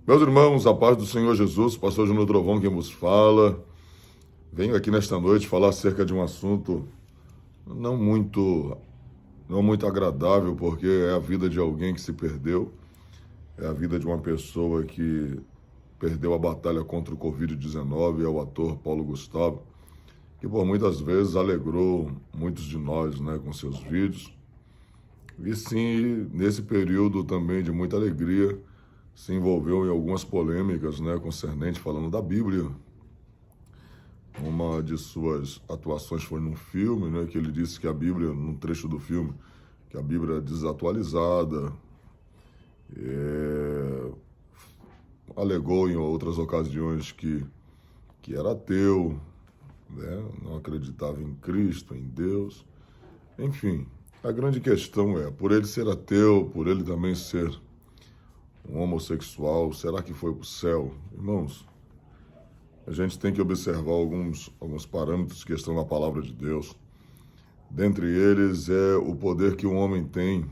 Meus irmãos, a paz do Senhor Jesus, pastor Júnior Trovão quem vos fala. Venho aqui nesta noite falar acerca de um assunto não muito, não muito agradável, porque é a vida de alguém que se perdeu, é a vida de uma pessoa que perdeu a batalha contra o Covid-19, é o ator Paulo Gustavo, que por muitas vezes alegrou muitos de nós, com seus vídeos. E sim, nesse período também de muita alegria, se envolveu em algumas polêmicas, concernente falando da Bíblia. Uma de suas atuações foi num filme, que ele disse que a Bíblia, num trecho do filme, que a Bíblia é desatualizada, alegou em outras ocasiões que era ateu, não acreditava em Cristo, em Deus. Enfim, a grande questão é, por ele ser ateu, por ele também ser um homossexual, será que foi para o céu? Irmãos, a gente tem que observar alguns parâmetros que estão na palavra de Deus. Dentre eles é o poder que o homem tem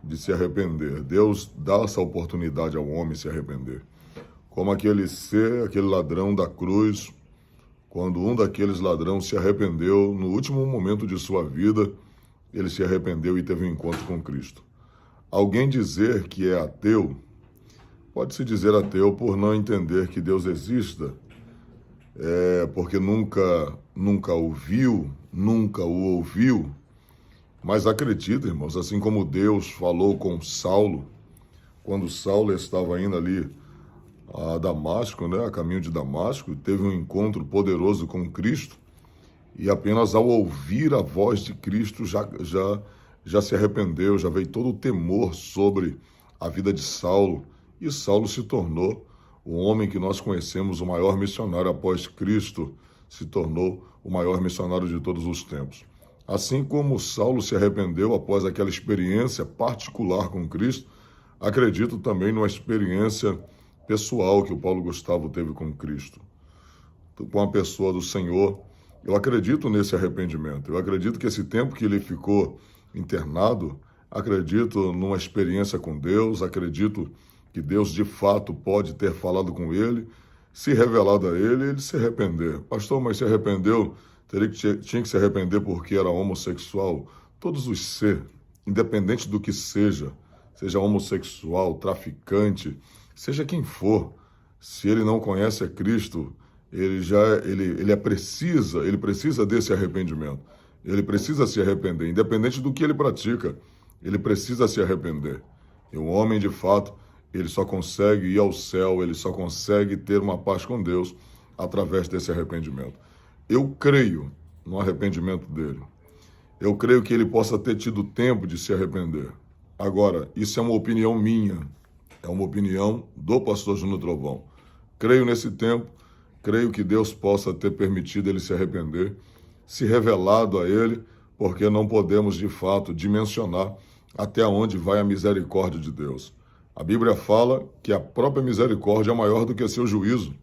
de se arrepender. Deus dá essa oportunidade ao homem se arrepender. Como aquele ladrão da cruz, quando um daqueles ladrões se arrependeu, no último momento de sua vida, ele se arrependeu e teve um encontro com Cristo. Alguém dizer que é ateu, pode-se dizer ateu por não entender que Deus exista, porque nunca o viu, nunca o ouviu, mas acredita, irmãos, assim como Deus falou com Saulo, quando Saulo estava indo ali a Damasco, a caminho de Damasco, teve um encontro poderoso com Cristo, e apenas ao ouvir a voz de Cristo já se arrependeu, já veio todo o temor sobre a vida de Saulo, e Saulo se tornou o homem que nós conhecemos, o maior missionário após Cristo, se tornou o maior missionário de todos os tempos. Assim como Saulo se arrependeu após aquela experiência particular com Cristo, acredito também numa experiência pessoal que o Paulo Gustavo teve com Cristo, com a pessoa do Senhor. Eu acredito nesse arrependimento, eu acredito que esse tempo que ele ficou internado, acredito numa experiência com Deus, acredito que Deus de fato pode ter falado com ele, se revelado a ele, ele se arrepender. Pastor, mas se arrependeu, tinha que se arrepender porque era homossexual. Todos os seres, independente do que seja homossexual, traficante, seja quem for, se ele não conhece a Cristo, ele precisa desse arrependimento. Ele precisa se arrepender, independente do que ele pratica, ele precisa se arrepender. E o homem, de fato, ele só consegue ir ao céu, ele só consegue ter uma paz com Deus através desse arrependimento. Eu creio no arrependimento dele. Eu creio que ele possa ter tido tempo de se arrepender. Agora, isso é uma opinião minha, é uma opinião do pastor Júnior Trovão. Creio nesse tempo, creio que Deus possa ter permitido ele se arrepender, se revelado a ele, porque não podemos, de fato, dimensionar até onde vai a misericórdia de Deus. A Bíblia fala que a própria misericórdia é maior do que seu juízo,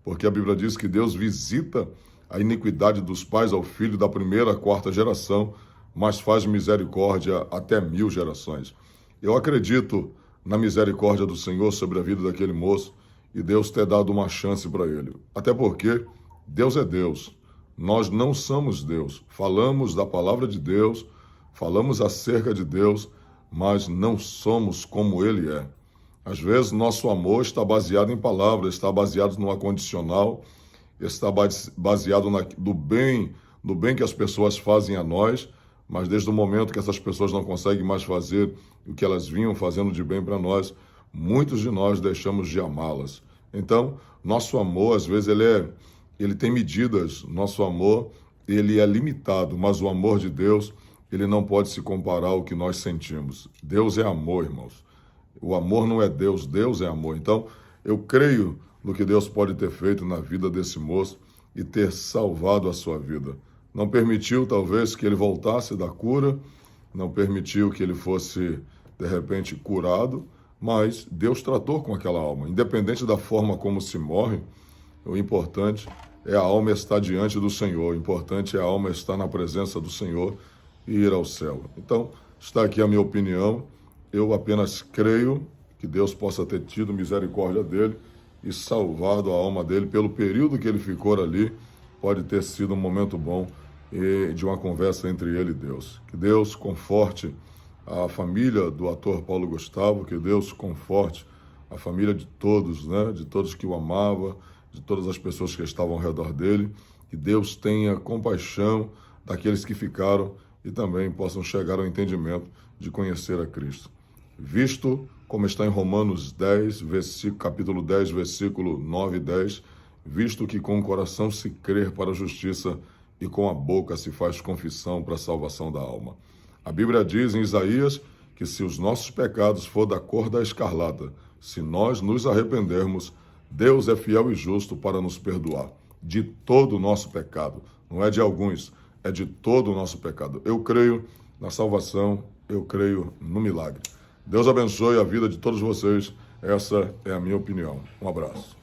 porque a Bíblia diz que Deus visita a iniquidade dos pais ao filho da primeira à quarta geração, mas faz misericórdia até 1000 gerações. Eu acredito na misericórdia do Senhor sobre a vida daquele moço e Deus ter dado uma chance para ele. Até porque Deus é Deus. Nós não somos Deus. Falamos da palavra de Deus, falamos acerca de Deus, mas não somos como Ele é. Às vezes, nosso amor está baseado em palavras, está baseado no condicional, está baseado no bem que as pessoas fazem a nós, mas desde o momento que essas pessoas não conseguem mais fazer o que elas vinham fazendo de bem para nós, muitos de nós deixamos de amá-las. Então, nosso amor, às vezes, ele tem medidas. Nosso amor, ele é limitado, mas o amor de Deus, ele não pode se comparar ao que nós sentimos. Deus é amor, irmãos. O amor não é Deus, Deus é amor. Então, eu creio no que Deus pode ter feito na vida desse moço e ter salvado a sua vida. Não permitiu, talvez, que ele voltasse da cura, não permitiu que ele fosse, de repente, curado, mas Deus tratou com aquela alma. Independente da forma como se morre, o importante é a alma estar diante do Senhor, o importante é a alma estar na presença do Senhor e ir ao céu. Então, está aqui a minha opinião. Eu apenas creio que Deus possa ter tido misericórdia dele e salvado a alma dele pelo período que ele ficou ali. Pode ter sido um momento bom de uma conversa entre ele e Deus. Que Deus conforte a família do ator Paulo Gustavo, que Deus conforte a família de todos, né? De todos que o amavam, de todas as pessoas que estavam ao redor dele. Que Deus tenha compaixão daqueles que ficaram e também possam chegar ao entendimento de conhecer a Cristo. Visto como está em Romanos 10, capítulo 10, versículo 9 e 10, visto que com o coração se crê para a justiça e com a boca se faz confissão para a salvação da alma. A Bíblia diz em Isaías que se os nossos pecados for da cor da escarlata, se nós nos arrependermos, Deus é fiel e justo para nos perdoar de todo o nosso pecado. Não é de alguns, é de todo o nosso pecado. Eu creio na salvação, eu creio no milagre. Deus abençoe a vida de todos vocês. Essa é a minha opinião. Um abraço.